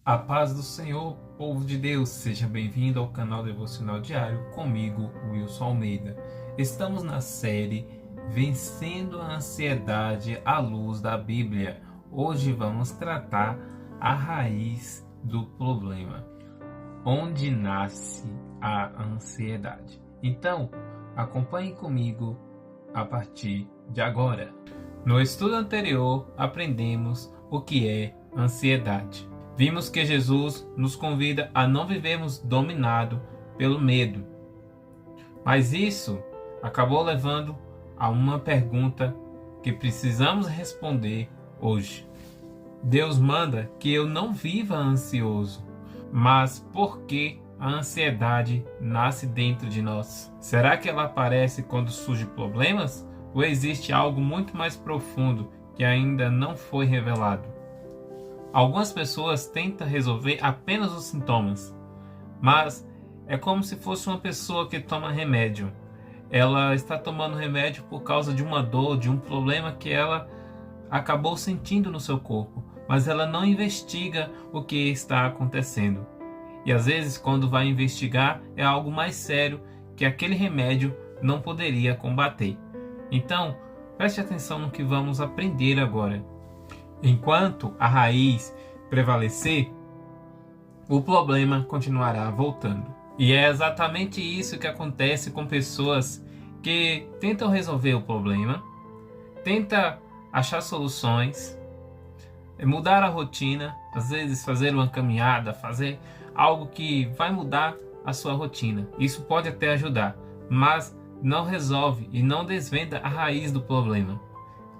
A paz do Senhor, povo de Deus, seja bem-vindo ao canal Devocional Diário comigo, Wilson Almeida. Estamos na série Vencendo a Ansiedade à Luz da Bíblia. Hoje vamos tratar a raiz do problema, onde nasce a ansiedade. Então, acompanhe comigo a partir de agora. No estudo anterior, aprendemos o que é ansiedade. Vimos que Jesus nos convida a não vivermos dominado pelo medo. Mas isso acabou levando a uma pergunta que precisamos responder hoje. Deus manda que eu não viva ansioso, mas por que a ansiedade nasce dentro de nós? Será que ela aparece quando surgem problemas? Ou existe algo muito mais profundo que ainda não foi revelado? Algumas pessoas tentam resolver apenas os sintomas, mas é como se fosse uma pessoa que toma remédio. Ela está tomando remédio por causa de uma dor, de um problema que ela acabou sentindo no seu corpo, mas ela não investiga o que está acontecendo. E às vezes, quando vai investigar, é algo mais sério que aquele remédio não poderia combater. Então, preste atenção no que vamos aprender agora. Enquanto a raiz prevalecer, o problema continuará voltando. E é exatamente isso que acontece com pessoas que tentam resolver o problema, tentam achar soluções, mudar a rotina, às vezes fazer uma caminhada, fazer algo que vai mudar a sua rotina. Isso pode até ajudar, mas não resolve e não desvenda a raiz do problema.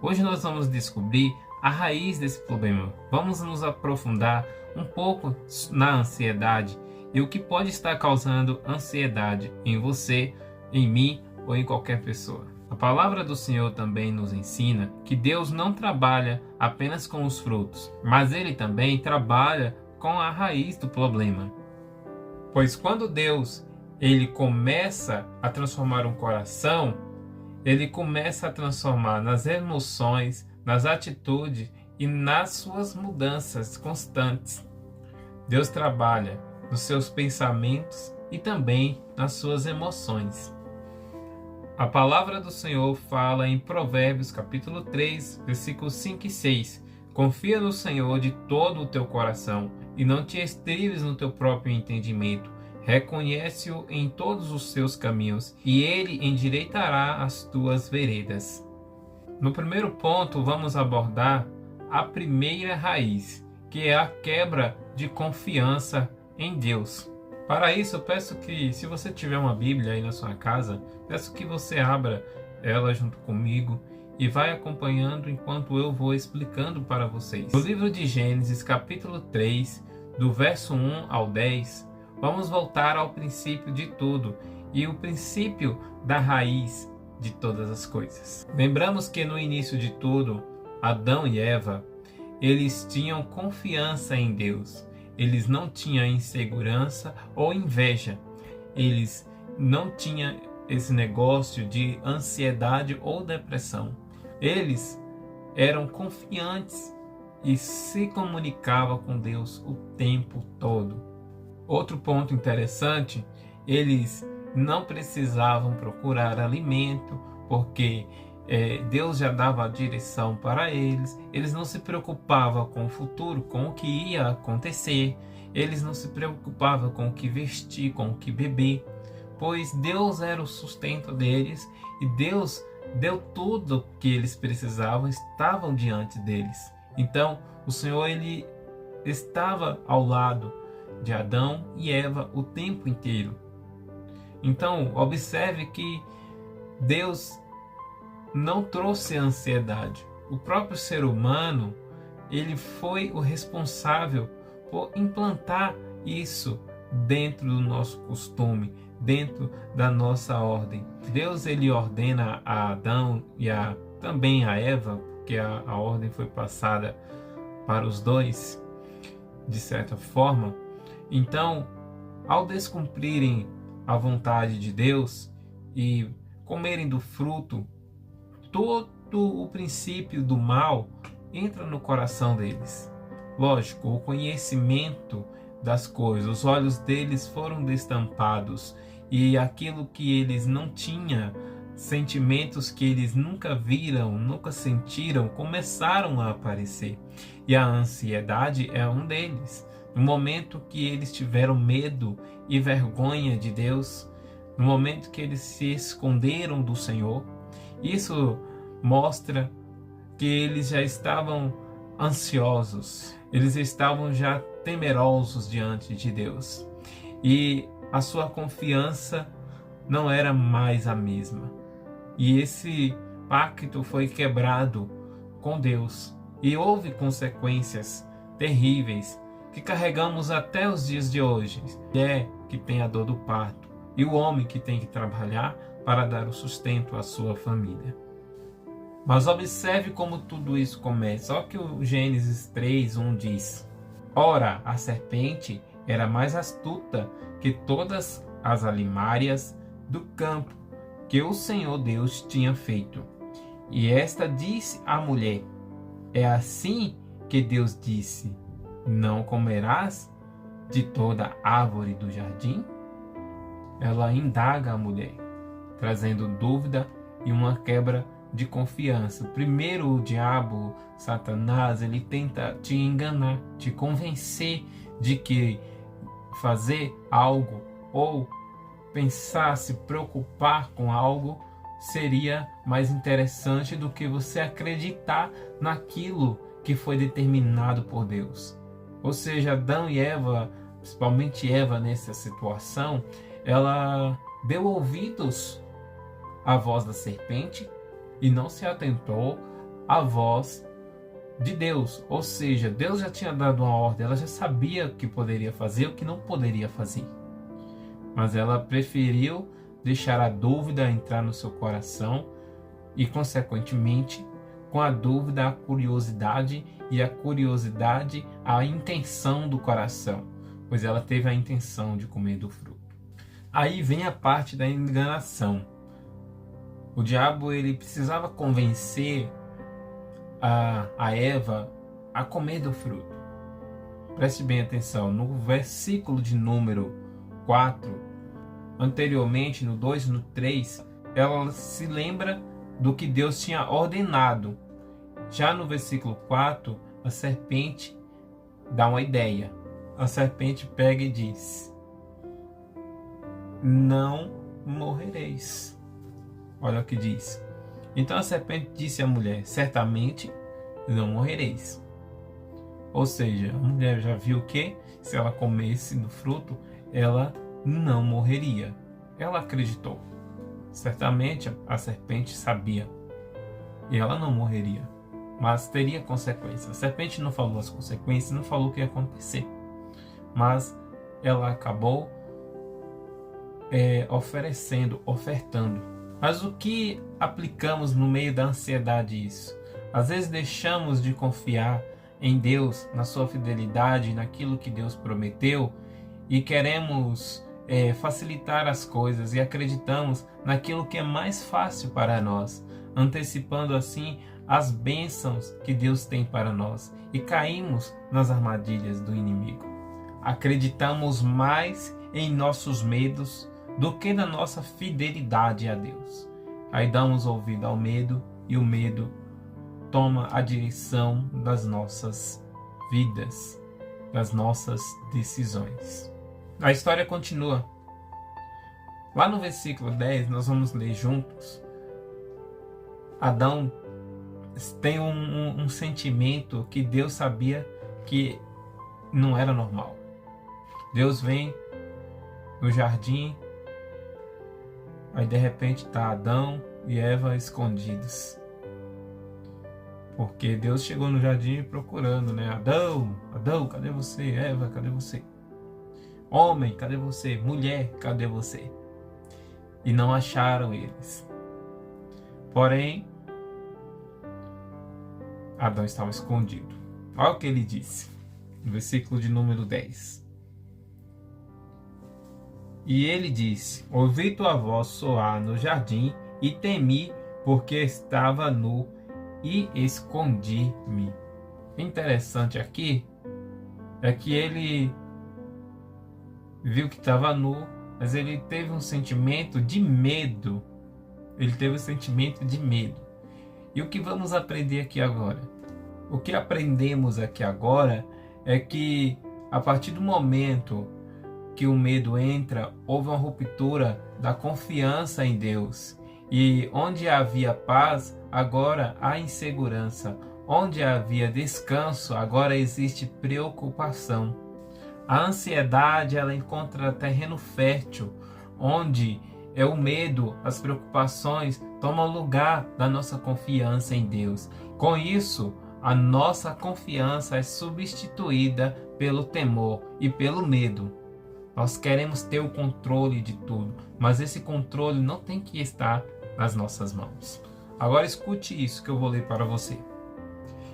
Hoje nós vamos descobrir a raiz desse problema. Vamos nos aprofundar um pouco na ansiedade e o que pode estar causando ansiedade em você, em mim ou em qualquer pessoa. A palavra do Senhor também nos ensina que Deus não trabalha apenas com os frutos, mas Ele também trabalha com a raiz do problema. Pois quando Deus ele começa a transformar um coração, Ele começa a transformar nas emoções, nas atitudes e nas suas mudanças constantes. Deus trabalha nos seus pensamentos e também nas suas emoções. A palavra do Senhor fala em Provérbios capítulo 3, versículos 5 e 6. Confia no Senhor de todo o teu coração e não te estribes no teu próprio entendimento. Reconhece-o em todos os seus caminhos e ele endireitará as tuas veredas. No primeiro ponto, vamos abordar a primeira raiz, que é a quebra de confiança em Deus. Para isso, eu peço que, se você tiver uma Bíblia aí na sua casa, peço que você abra ela junto comigo e vai acompanhando enquanto eu vou explicando para vocês. No livro de Gênesis, capítulo 3, do verso 1 ao 10, vamos voltar ao princípio de tudo e o princípio da raiz de todas as coisas. Lembramos que no início de tudo, Adão e Eva, eles tinham confiança em Deus. Eles não tinham insegurança ou inveja. Eles não tinham esse negócio de ansiedade ou depressão. Eles eram confiantes e se comunicavam com Deus o tempo todo. Outro ponto interessante, eles não precisavam procurar alimento, porque Deus já dava a direção para eles. Eles não se preocupavam com o futuro, com o que ia acontecer. Eles não se preocupavam com o que vestir, com o que beber, pois Deus era o sustento deles e Deus deu tudo o que eles precisavam, estavam diante deles. Então, o Senhor ele estava ao lado de Adão e Eva o tempo inteiro. Então, observe que Deus não trouxe ansiedade. O próprio ser humano, ele foi o responsável por implantar isso dentro do nosso costume, dentro da nossa ordem. Deus ele ordena a Adão e também a Eva, porque a ordem foi passada para os dois, de certa forma. Então, ao descumprirem a vontade de Deus e comerem do fruto, todo o princípio do mal entra no coração deles. lógico, o conhecimento das coisas, os olhos deles foram destampados e aquilo que eles não tinham, sentimentos que eles nunca viram, nunca sentiram, começaram a aparecer. E a ansiedade é um deles. No momento que eles tiveram medo e vergonha de Deus, no momento que eles se esconderam do Senhor, isso mostra que eles já estavam ansiosos, eles estavam já temerosos diante de Deus. E a sua confiança não era mais a mesma. E esse pacto foi quebrado com Deus. E houve consequências terríveis que carregamos até os dias de hoje. É que tem a dor do parto e o homem que tem que trabalhar para dar o sustento à sua família. Mas observe como tudo isso começa. Olha que o Gênesis 3:1 diz: Ora, a serpente era mais astuta que todas as alimárias do campo que o Senhor Deus tinha feito. E esta disse à mulher: É assim que Deus disse: Não comerás de toda árvore do jardim? Ela indaga a mulher, trazendo dúvida e uma quebra de confiança. Primeiro, o diabo, Satanás, ele tenta te enganar, te convencer de que fazer algo ou pensar, se preocupar com algo seria mais interessante do que você acreditar naquilo que foi determinado por Deus. Ou seja, Adão e Eva, principalmente Eva nessa situação, ela deu ouvidos à voz da serpente e não se atentou à voz de Deus. Ou seja, Deus já tinha dado uma ordem, ela já sabia o que poderia fazer e o que não poderia fazer. Mas ela preferiu deixar a dúvida entrar no seu coração e, consequentemente, com a dúvida, a curiosidade, e a curiosidade, a intenção do coração, pois ela teve a intenção de comer do fruto. Aí vem a parte da enganação. O diabo, ele precisava convencer a Eva a comer do fruto. Preste bem atenção, no versículo de número 4, anteriormente no 2 e no 3, ela se lembra do que Deus tinha ordenado. Já no versículo 4, a serpente dá uma ideia. A serpente pega e diz: Não morrereis. Olha o que diz. Então a serpente disse à mulher: Certamente não morrereis. Ou seja, a mulher já viu que se ela comesse do fruto, ela não morreria. Ela acreditou. Certamente a serpente sabia. E ela não morreria. Mas teria consequências. A serpente não falou as consequências, não falou o que ia acontecer. Mas ela acabou ofertando. Mas o que aplicamos no meio da ansiedade isso? Às vezes deixamos de confiar em Deus, na sua fidelidade, naquilo que Deus prometeu, e queremos facilitar as coisas e acreditamos naquilo que é mais fácil para nós, antecipando assim as bênçãos que Deus tem para nós, e caímos nas armadilhas do inimigo. Acreditamos mais em nossos medos do que na nossa fidelidade a Deus. Aí damos ouvido ao medo e o medo toma a direção das nossas vidas, das nossas decisões. A história continua. Lá no versículo 10, nós vamos ler juntos. Adão tem um sentimento que Deus sabia que não era normal. Deus vem no jardim, aí de repente está Adão e Eva escondidos. Porque Deus chegou no jardim procurando, né? Adão, Adão, cadê você? Eva, cadê você? Homem, cadê você? Mulher, cadê você? E não acharam eles. Porém, Adão estava escondido. Olha o que ele disse, no versículo de número 10. E ele disse: Ouvi tua voz soar no jardim e temi, porque estava nu e escondi-me. Interessante aqui é que ele viu que estava nu, mas ele teve um sentimento de medo. Ele teve um sentimento de medo. E o que vamos aprender aqui agora? O que aprendemos aqui agora é que a partir do momento que o medo entra, houve uma ruptura da confiança em Deus. E onde havia paz, agora há insegurança. Onde havia descanso, agora existe preocupação. A ansiedade, ela encontra terreno fértil, onde é o medo, as preocupações tomam lugar da nossa confiança em Deus. Com isso, a nossa confiança é substituída pelo temor e pelo medo. Nós queremos ter o controle de tudo, mas esse controle não tem que estar nas nossas mãos. Agora escute isso que eu vou ler para você.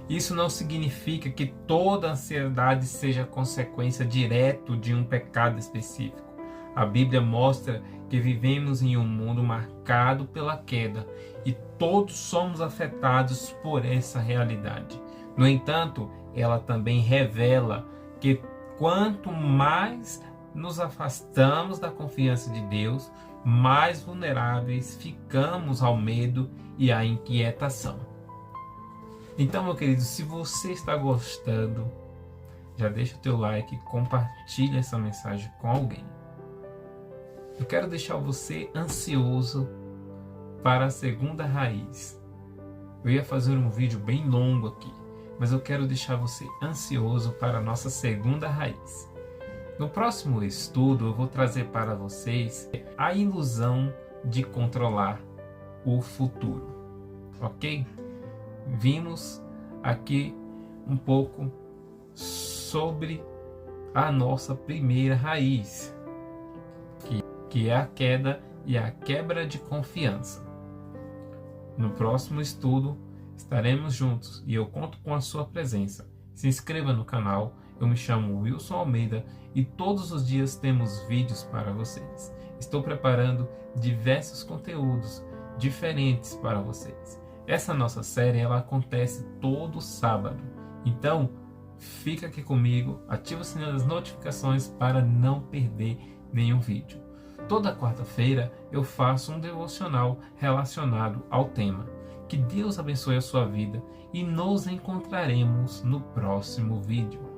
Isso não significa que toda ansiedade seja consequência direta de um pecado específico. A Bíblia mostra que vivemos em um mundo marcado pela queda e todos somos afetados por essa realidade. No entanto, ela também revela que quanto mais nos afastamos da confiança de Deus, mais vulneráveis ficamos ao medo e à inquietação. Então, meu querido, se você está gostando, já deixa o teu like, compartilha essa mensagem com alguém. Eu quero deixar você ansioso para a segunda raiz. Eu ia fazer um vídeo bem longo aqui, mas eu quero deixar você ansioso para a nossa segunda raiz. No próximo estudo, eu vou trazer para vocês a ilusão de controlar o futuro, ok? Vimos aqui um pouco sobre a nossa primeira raiz, que é a queda e a quebra de confiança. No próximo estudo estaremos juntos e eu conto com a sua presença. Se inscreva no canal, eu me chamo Wilson Almeida e todos os dias temos vídeos para vocês. Estou preparando diversos conteúdos diferentes para vocês. Essa nossa série ela acontece todo sábado. Então, fica aqui comigo, ativa o sininho das notificações para não perder nenhum vídeo. Toda quarta-feira eu faço um devocional relacionado ao tema. Que Deus abençoe a sua vida e nos encontraremos no próximo vídeo.